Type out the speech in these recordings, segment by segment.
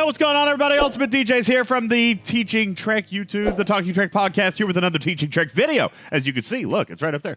what's going on, everybody? UltimatDJz here from the Teaching Trek YouTube, the Talking Trek podcast, here with another Teaching Trek video. As you can see, look, it's right up there.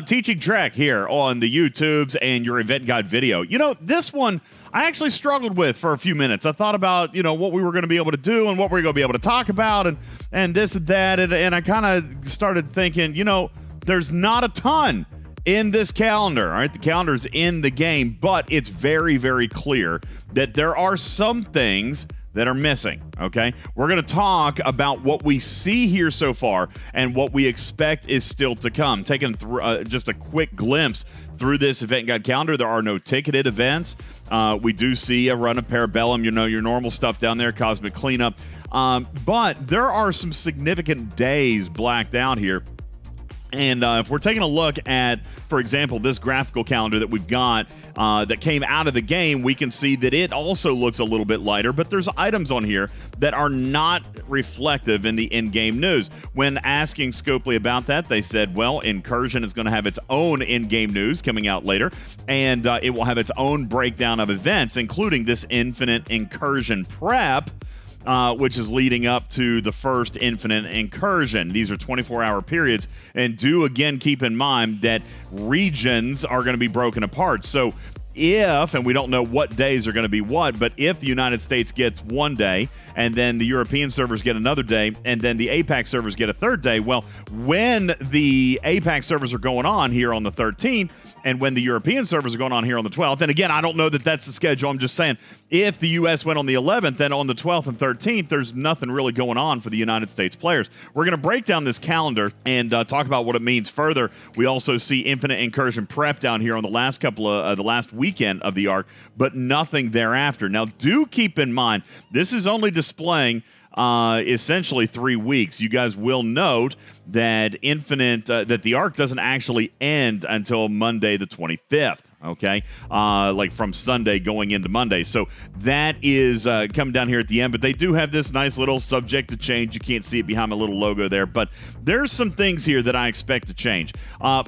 Teaching Trek here on the YouTubes and your event guide video. You know, this one I actually struggled with for a few minutes. I thought about, you know, what we were going to be able to do and what we were going to be able to talk about and this and that. And I kind of started thinking, you know, there's not a ton in this calendar, all right? The calendar's in the game, but it's very, very clear that there are some things that are missing, okay? We're going to talk about what we see here so far and what we expect is still to come. Taking just a quick glimpse through this event guide calendar, there are no ticketed events. We do see a run of Parabellum, you know, your normal stuff down there, Cosmic Cleanup. But there are some significant days blacked out here. And if we're taking a look at, for example, this graphical calendar that we've got that came out of the game, we can see that it also looks a little bit lighter, but there's items on here that are not reflective in the in-game news. When asking Scopely about that, they said, well, Incursion is going to have its own in-game news coming out later, and it will have its own breakdown of events, including this Infinite Incursion Prep, which is leading up to the first Infinite Incursion. These are 24-hour periods, and do again keep in mind that regions are going to be broken apart. So if, and we don't know what days are going to be what, but if the United States gets one day, and then the European servers get another day, and then the APAC servers get a third day, well, when the APAC servers are going on here on the 13th, and when the European servers are going on here on the 12th, and again, I don't know that that's the schedule. I'm just saying, if the U.S. went on the 11th, then on the 12th and 13th, there's nothing really going on for the United States players. We're going to break down this calendar and talk about what it means further. We also see Infinite Incursion Prep down here on the last the last weekend of the arc, but nothing thereafter. Now, do keep in mind, this is only displaying essentially 3 weeks. You guys will note that that the arc doesn't actually end until Monday the 25th. Okay, like from Sunday going into Monday. So that is coming down here at the end, but they do have this nice little subject to change. You can't see it behind my little logo there, but there's some things here that I expect to change.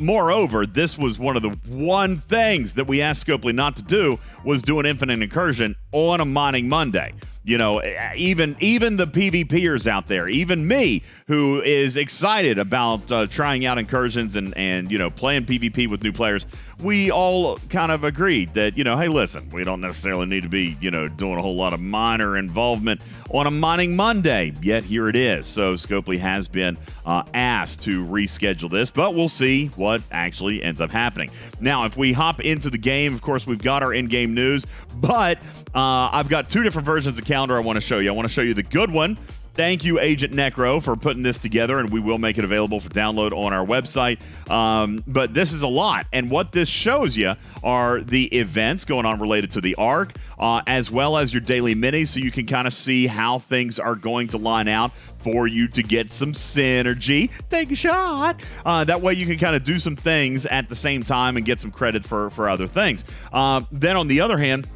Moreover, this was one of the things that we asked Scopely not to do, was do an Infinite Incursion on a mining Monday. You know, even the PvPers out there, even me, who is excited about trying out incursions and you know, playing PvP with new players, we all kind of agreed that, you know, hey, listen, we don't necessarily need to be, you know, doing a whole lot of miner involvement on a mining Monday. Yet here it is. So Scopely has been asked to reschedule this, but we'll see what actually ends up happening. Now, if we hop into the game, of course, we've got our in-game news, but I've got two different versions of calendar I want to show you. I want to show you the good one. Thank you, Agent Necro, for putting this together, and we will make it available for download on our website. But this is a lot, and what this shows you are the events going on related to the arc, as well as your daily minis, so you can kind of see how things are going to line out for you to get some synergy. Take a shot. That way you can kind of do some things at the same time and get some credit for other things. Then on the other hand,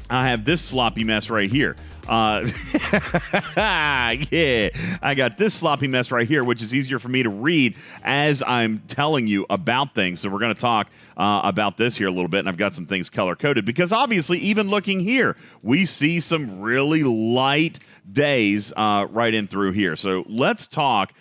I have this sloppy mess right here. Yeah, I got this sloppy mess right here, which is easier for me to read as I'm telling you about things. So we're going to talk about this here a little bit, and I've got some things color-coded because obviously, even looking here, we see some really light days right in through here. So let's talk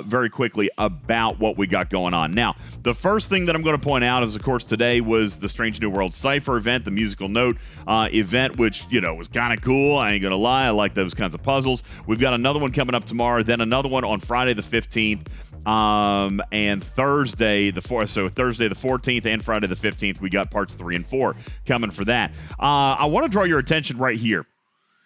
very quickly about what we got going on. Now, the first thing that I'm going to point out is, of course, today was the Strange New World Cypher event, the musical note event, which, you know, was kind of cool. I ain't going to lie. I like those kinds of puzzles. We've got another one coming up tomorrow, then another one on Friday the 15th. And Thursday the 4th, so Thursday the 14th and Friday the 15th, we got parts 3 and 4 coming for that. I want to draw your attention right here.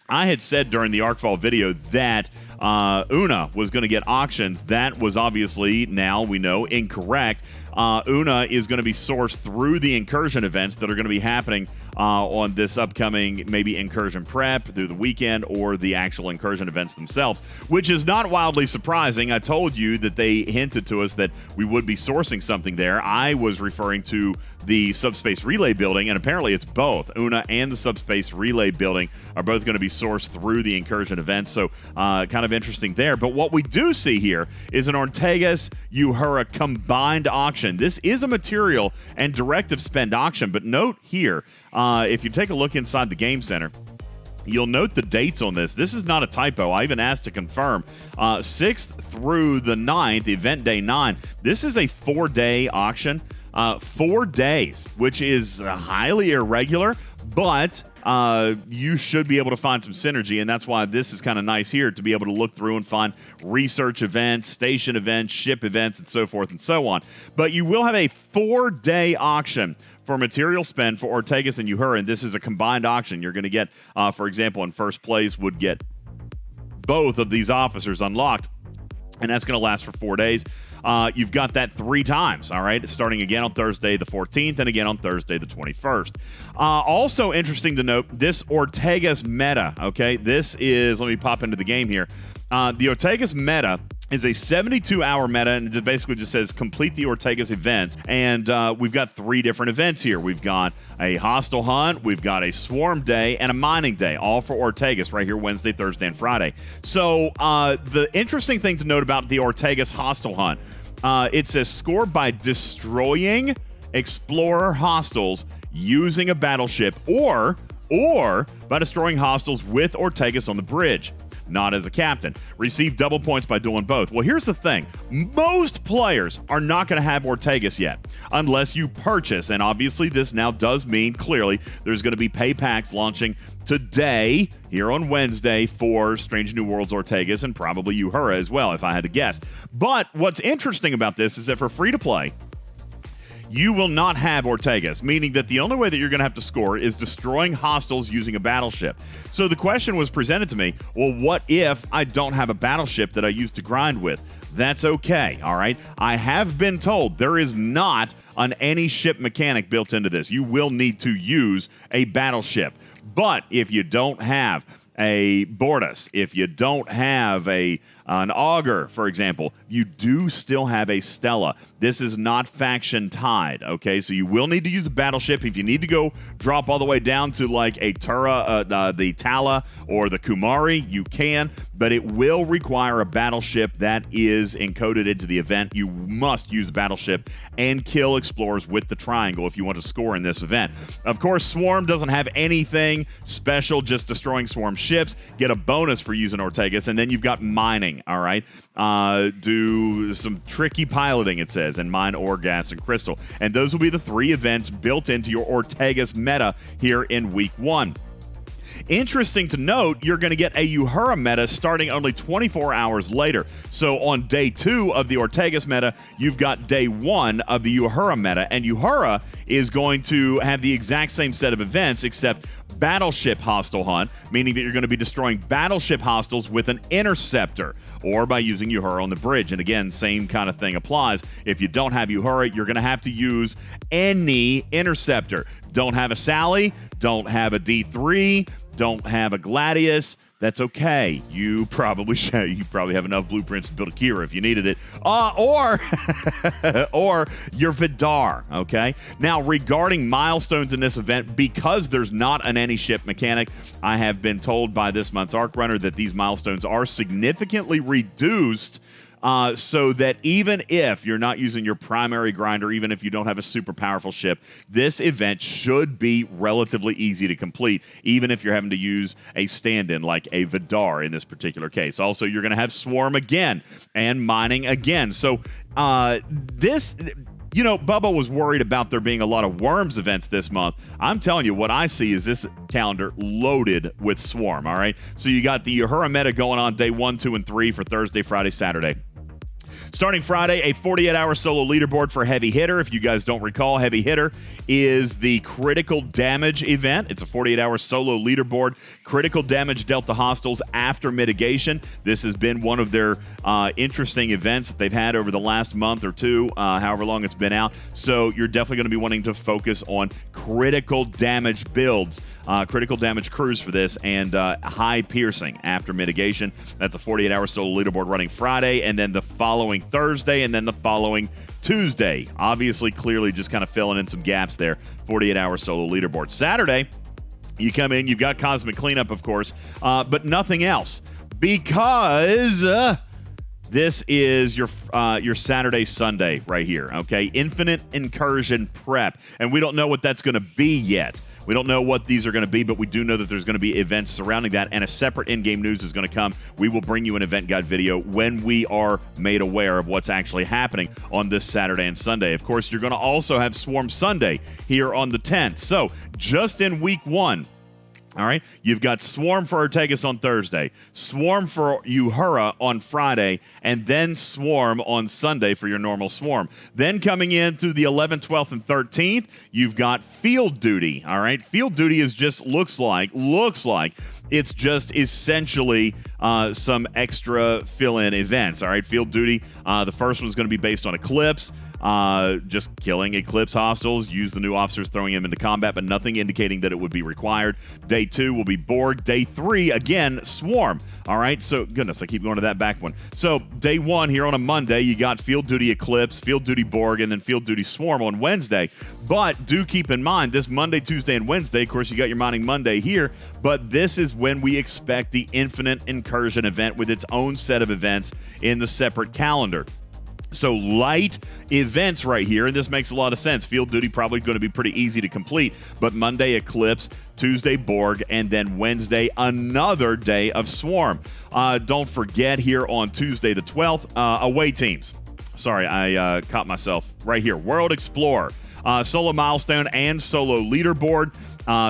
I had said during the Arcfall video that Una was going to get auctions. That was obviously, now we know, incorrect. Una is going to be sourced through the Incursion events that are going to be happening on this upcoming maybe Incursion Prep through the weekend or the actual Incursion events themselves, which is not wildly surprising. I told you that they hinted to us that we would be sourcing something there. I was referring to the Subspace Relay building, and apparently it's both. Una and the Subspace Relay building are both going to be sourced through the Incursion events, so kind of interesting there. But what we do see here is an Ortegas Uhura combined auction. This is a material and directive spend auction, but note here, if you take a look inside the game center, You'll note the dates on this. This is not a typo. I even asked to confirm. 6th through the 9th, event day 9. This is a 4-day auction. 4 days, which is highly irregular, but you should be able to find some synergy, and that's why this is kind of nice here, to be able to look through and find research events, station events, ship events, and so forth and so on. But you will have a 4-day auction for material spend for Ortegas and Uhura, and this is a combined auction. You're going to get, for example, in first place would get both of these officers unlocked, and that's going to last for 4 days. You've got that 3 times, all right, starting again on Thursday the 14th and again on Thursday the 21st. Also interesting to note, this Ortegas meta, okay, this is, let me pop into the game here. The Ortegas meta is a 72-hour meta, and it basically just says complete the Ortegas events. And we've got 3 different events here. We've got a hostile hunt, we've got a swarm day, and a mining day, all for Ortegas right here Wednesday, Thursday, and Friday. So the interesting thing to note about the Ortegas hostile hunt, it says score by destroying explorer hostiles using a battleship or by destroying hostiles with Ortegas on the bridge. Not as a captain. Receive double points by doing both. Well, here's the thing. Most players are not going to have Ortegas yet unless you purchase. And obviously, this now does mean clearly there's going to be pay packs launching today, here on Wednesday, for Strange New Worlds Ortegas and probably Uhura as well, if I had to guess. But what's interesting about this is that for free to play, you will not have Ortegas, meaning that the only way that you're going to have to score is destroying hostiles using a battleship. So the question was presented to me, well, what if I don't have a battleship that I used to grind with? That's okay, all right? I have been told there is not an any ship mechanic built into this. You will need to use a battleship. But if you don't have a Bordas, if you don't have an Augur, for example, you do still have a Stella. This is not faction tied, okay? So you will need to use a battleship. If you need to go drop all the way down to like a Tura, the Tala, or the Kumari, you can, but it will require a battleship that is encoded into the event. You must use a battleship and kill explorers with the triangle if you want to score in this event. Of course, Swarm doesn't have anything special, just destroying Swarm ships. Get a bonus for using Ortegas, and then you've got mining, all right? Do some tricky piloting, it says, and mine ore, gas, and crystal. And those will be the 3 events built into your Ortegas meta here in week 1. Interesting to note, you're going to get a Uhura meta starting only 24 hours later. So on day 2 of the Ortegas meta, you've got day 1 of the Uhura meta, and Uhura is going to have the exact same set of events, except battleship hostile hunt, meaning that you're going to be destroying battleship hostiles with an interceptor, or by using Uhura on the bridge. And again, same kind of thing applies. If you don't have Uhura, you're going to have to use any interceptor. Don't have a Sally, don't have a D3, don't have a Gladius, that's okay. You probably have enough blueprints to build a Kira if you needed it. Or your Vidar, okay? Now, regarding milestones in this event, because there's not an any ship mechanic, I have been told by this month's Arc Runner that these milestones are significantly reduced, so that even if you're not using your primary grinder, even if you don't have a super powerful ship, this event should be relatively easy to complete, even if you're having to use a stand-in like a Vidar in this particular case. Also, you're going to have Swarm again and mining again. So this... You know, Bubba was worried about there being a lot of Worms events this month. I'm telling you, what I see is this calendar loaded with Swarm, all right? So you got the Uhura meta going on day 1, 2, and 3 for Thursday, Friday, Saturday. Starting Friday, a 48-hour solo leaderboard for Heavy Hitter. If you guys don't recall, Heavy Hitter is the critical damage event. It's a 48-hour solo leaderboard. Critical damage dealt to hostiles after mitigation. This has been one of their interesting events that they've had over the last month or two, however long it's been out. So you're definitely going to be wanting to focus on critical damage builds, critical damage crews for this, and high piercing after mitigation. That's a 48-hour solo leaderboard running Friday, and then the following Thursday, and then the following Tuesday. Obviously, clearly just kind of filling in some gaps there. 48-hour solo leaderboard. Saturday, you come in, you've got Cosmic Cleanup, of course, but nothing else, because this is your Saturday, Sunday right here, okay? Infinite Incursion Prep, and we don't know what that's going to be yet. We don't know what these are going to be, but we do know that there's going to be events surrounding that, and a separate in-game news is going to come. We will bring you an event guide video when we are made aware of what's actually happening on this Saturday and Sunday. Of course, you're going to also have Swarm Sunday here on the 10th. So just in week 1, all right, you've got Swarm for Ortegas on Thursday, Swarm for Uhura on Friday, and then Swarm on Sunday for your normal Swarm. Then coming in through the 11th, 12th, and 13th, you've got Field Duty, all right? Field Duty is just looks like it's just essentially some extra fill-in events, all right? Field Duty, the first one's going to be based on Eclipse. Just killing Eclipse hostiles, use the new officers, throwing them into combat, but nothing indicating that it would be required. Day 2 will be Borg. Day 3, again, Swarm. All right, so goodness, I keep going to that back one. So day 1 here on a Monday, you got Field Duty Eclipse, Field Duty Borg, and then Field Duty Swarm on Wednesday. But do keep in mind, this Monday, Tuesday, and Wednesday, of course, you got your Mining Monday here, but this is when we expect the Infinite Incursion event with its own set of events in the separate calendar. So light events right here, and this makes a lot of sense. Field Duty probably going to be pretty easy to complete, but Monday Eclipse, Tuesday Borg, and then Wednesday another day of Swarm. Don't forget here on Tuesday the 12th, away teams. Sorry, I caught myself right here. World Explorer, solo milestone and solo leaderboard.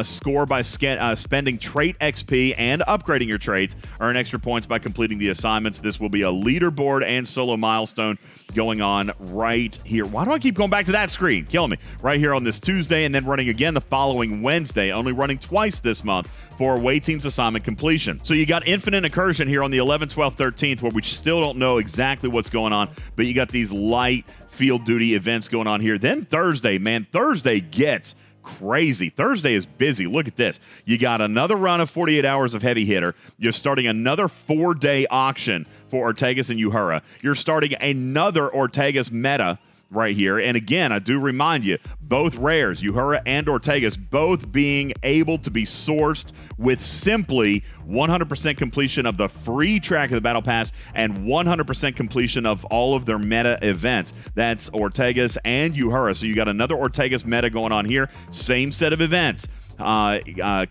Score by spending trait XP and upgrading your traits. Earn extra points by completing the assignments. This will be a leaderboard and solo milestone going on right here. Why do I keep going back to that screen? Killing me. Right here on this Tuesday, and then running again the following Wednesday. Only running twice this month for away team's assignment completion. So you got Infinite Incursion here on the 11th, 12th, 13th, where we still don't know exactly what's going on, but you got these light Field Duty events going on here. Then Thursday, man, Thursday gets crazy. Thursday is busy. Look at this. You got another run of 48 hours of heavy hitter. You're starting another 4-day auction for Ortegas and Uhura. You're starting another Ortegas meta right here. And again, I do remind you, both rares, Uhura and Ortegas, both being able to be sourced with simply 100% completion of the free track of the Battle Pass and 100% completion of all of their meta events. That's Ortegas and Uhura. So you got another Ortegas meta going on here. Same set of events.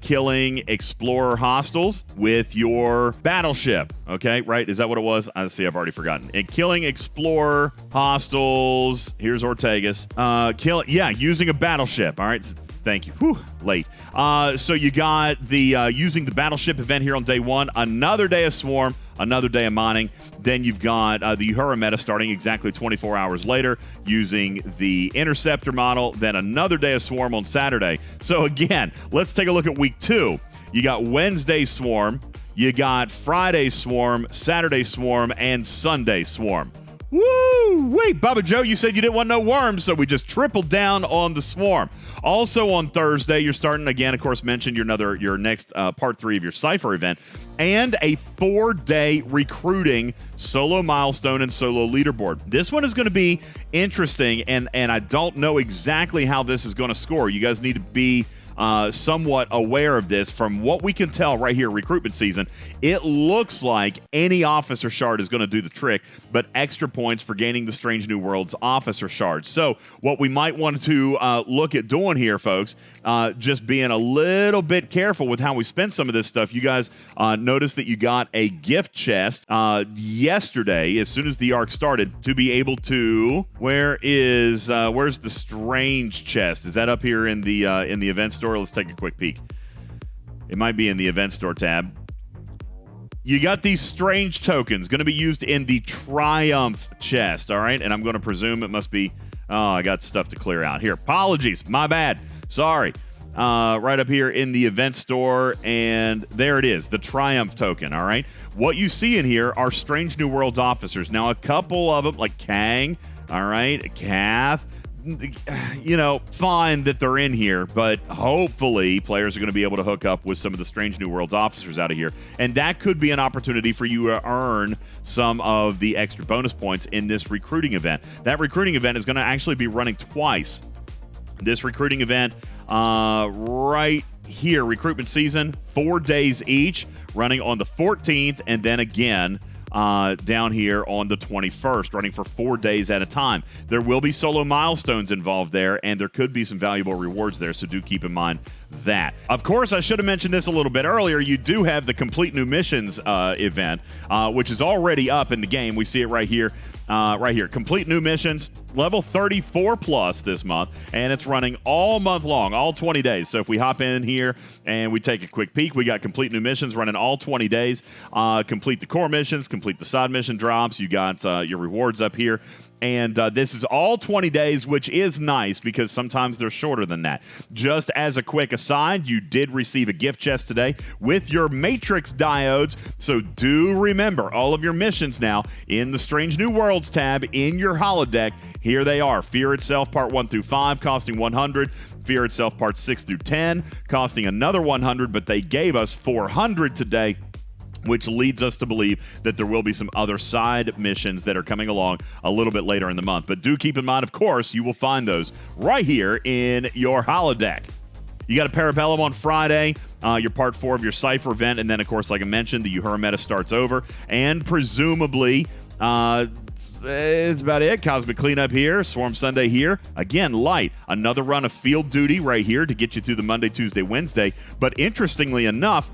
Killing Explorer hostiles with your battleship. Okay, right? Is that what it was? I see. I've already forgotten. And killing Explorer hostiles. Here's Ortegas. Using a battleship. All right. Thank you. Whew, late. So you got the using the battleship event here on day 1. Another day of Swarm. Another day of mining. Then you've got the Uhura meta starting exactly 24 hours later using the Interceptor model. Then another day of Swarm on Saturday. So again, let's take a look at week 2. You got Wednesday Swarm. You got Friday Swarm, Saturday Swarm, and Sunday Swarm. Woo! Wait, Bubba Joe, you said you didn't want no worms, so we just tripled down on the Swarm. Also on Thursday, you're starting again, of course, mentioned your next part 3 of your Cypher event, and a 4-day recruiting solo milestone and solo leaderboard. This one is going to be interesting, and I don't know exactly how this is going to score. You guys need to be somewhat aware of this. From what we can tell right here, recruitment season, it looks like any officer shard is going to do the trick, but extra points for gaining the Strange New Worlds officer shard. So what we might want to look at doing here, folks, just being a little bit careful with how we spend some of this stuff. You guys notice that you got a gift chest yesterday as soon as the arc started to be able to, where's the strange chest? Is that up here in the event store? Let's take a quick peek. It might be in the event store tab. You got these strange tokens going to be used in the Triumph chest, all right? And I'm going to presume it must be... Oh, I got stuff to clear out here. Apologies. My bad. Sorry. Right up here in the event store, and there it is, the Triumph token, all right? What you see in here are Strange New Worlds officers. Now, a couple of them, like Kang, all right, Kath, fine that they're in here, but hopefully players are going to be able to hook up with some of the Strange New Worlds officers out of here. And that could be an opportunity for you to earn some of the extra bonus points in this recruiting event. That recruiting event is going to actually be running twice. This recruiting event right here, recruitment season, 4 days each, running on the 14th, and then again down here on the 21st, running for 4 days at a time. There will be solo milestones involved there, and there could be some valuable rewards there, so do keep in mind that. Of course, I should have mentioned this a little bit earlier. You do have the Complete New Missions event, which is already up in the game. We see it right here. Complete New Missions, level 34 plus this month, and it's running all month long, all 20 days. So if we hop in here and we take a quick peek, we got Complete New Missions running all 20 days. Complete the core missions, complete the side mission drops. You got your rewards up here. And this is all 20 days, which is nice because sometimes they're shorter than that. Just as a quick aside, you did receive a gift chest today with your Matrix diodes. So do remember all of your missions now in the Strange New Worlds tab in your holodeck. Here they are. Fear Itself Part 1 through 5 costing 100. Fear Itself Part 6 through 10 costing another 100, but they gave us 400 today, which leads us to believe that there will be some other side missions that are coming along a little bit later in the month. But do keep in mind, of course, you will find those right here in your holodeck. You got a Parabellum on Friday, your part 4 of your Cypher event, and then, of course, like I mentioned, the Uhura meta starts over, and presumably, it's about it. Cosmic Cleanup here, Swarm Sunday here. Again, light. Another run of Field Duty right here to get you through the Monday, Tuesday, Wednesday. But interestingly enough,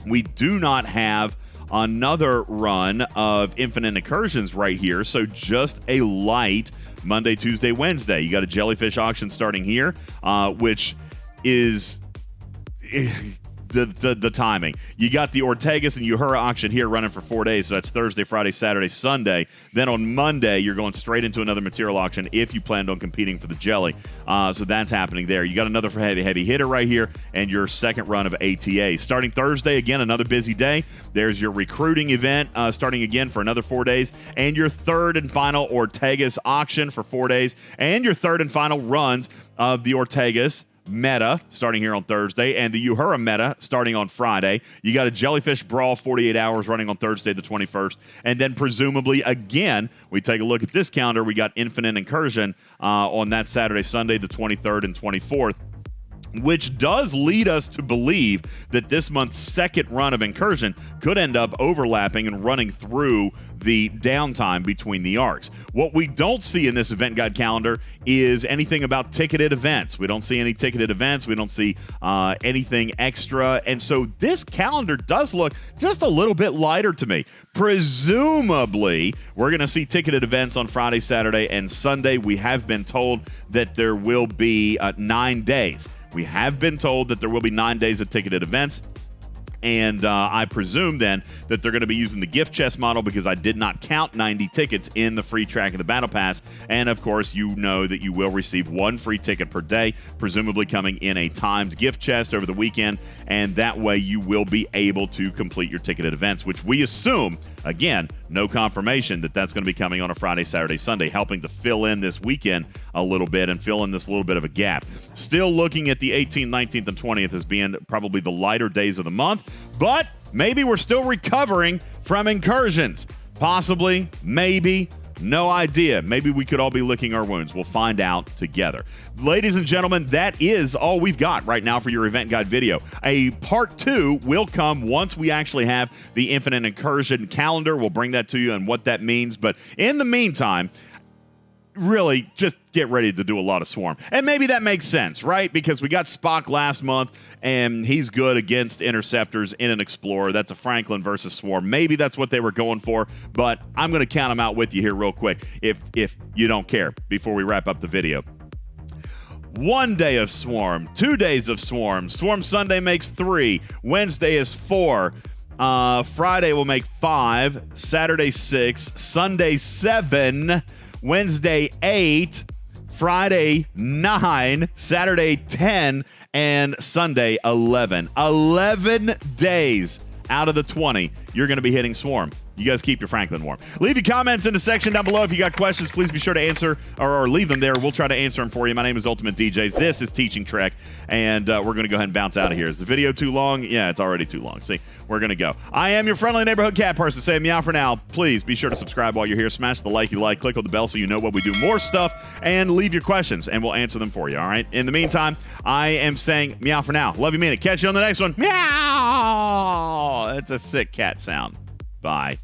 we do not have another run of Infinite Incursions right here, so just a light Monday, Tuesday, Wednesday. You got a Jellyfish auction starting here, which is the timing. You got the Ortegas and Uhura auction here running for 4 days, so that's Thursday, Friday, Saturday, Sunday. Then on Monday, you're going straight into another material auction if you planned on competing for the Jelly. So that's happening there. You got another heavy hitter right here and your second run of ATA. Starting Thursday, again, another busy day. There's your recruiting event starting again for another 4 days, and your third and final Ortegas auction for 4 days, and your third and final runs of the Ortegas meta starting here on Thursday, and the Uhura meta starting on Friday. You got a Jellyfish Brawl 48 hours running on Thursday the 21st, and then presumably again, we take a look at this calendar, we got Infinite Incursion on that Saturday, Sunday the 23rd and 24th, which does lead us to believe that this month's second run of Incursion could end up overlapping and running through the downtime between the arcs. What we don't see in this event guide calendar is anything about ticketed events. We don't see any ticketed events. We don't see anything extra. And so this calendar does look just a little bit lighter to me. Presumably, we're going to see ticketed events on Friday, Saturday, and Sunday. We have been told that there will be 9 days. We have been told that there will be 9 days of ticketed events. And I presume then that they're going to be using the gift chest model because I did not count 90 tickets in the free track of the Battle Pass. And, of course, you know that you will receive 1 free ticket per day, presumably coming in a timed gift chest over the weekend. And that way you will be able to complete your ticketed events, which we assume, again, no confirmation that that's going to be coming on a Friday, Saturday, Sunday, helping to fill in this weekend a little bit and fill in this little bit of a gap. Still looking at the 18th, 19th, and 20th as being probably the lighter days of the month, but maybe we're still recovering from incursions. Possibly, maybe, no idea. Maybe we could all be licking our wounds. We'll find out together. Ladies and gentlemen, that is all we've got right now for your event guide video. A part 2 will come once we actually have the Infinite Incursion calendar. We'll bring that to you and what that means. But in the meantime, really just get ready to do a lot of Swarm. And maybe that makes sense, right? Because we got Spock last month, and he's good against Interceptors in an Explorer. That's a Franklin versus Swarm. Maybe that's what they were going for, but I'm going to count them out with you here real quick if you don't care before we wrap up the video. 1 day of Swarm, 2 days of Swarm. Swarm Sunday makes 3. Wednesday is 4. Friday will make 5. Saturday 6. Sunday 7. Wednesday 8, Friday 9, Saturday 10, and Sunday 11. 11 days out of the 20, you're going to be hitting Swarm. You guys keep your Franklin warm. Leave your comments in the section down below. If you got questions, please be sure to answer or leave them there. We'll try to answer them for you. My name is UltimatDJz. This is Teaching Trek, and we're going to go ahead and bounce out of here. Is the video too long? Yeah, it's already too long. See, we're going to go. I am your friendly neighborhood cat person saying meow for now. Please be sure to subscribe while you're here. Smash the like you like. Click on the bell so you know when we do more stuff, and leave your questions, and we'll answer them for you, all right? In the meantime, I am saying meow for now. Love you, mean it. Catch you on the next one. Meow! It's a sick cat sound. Bye.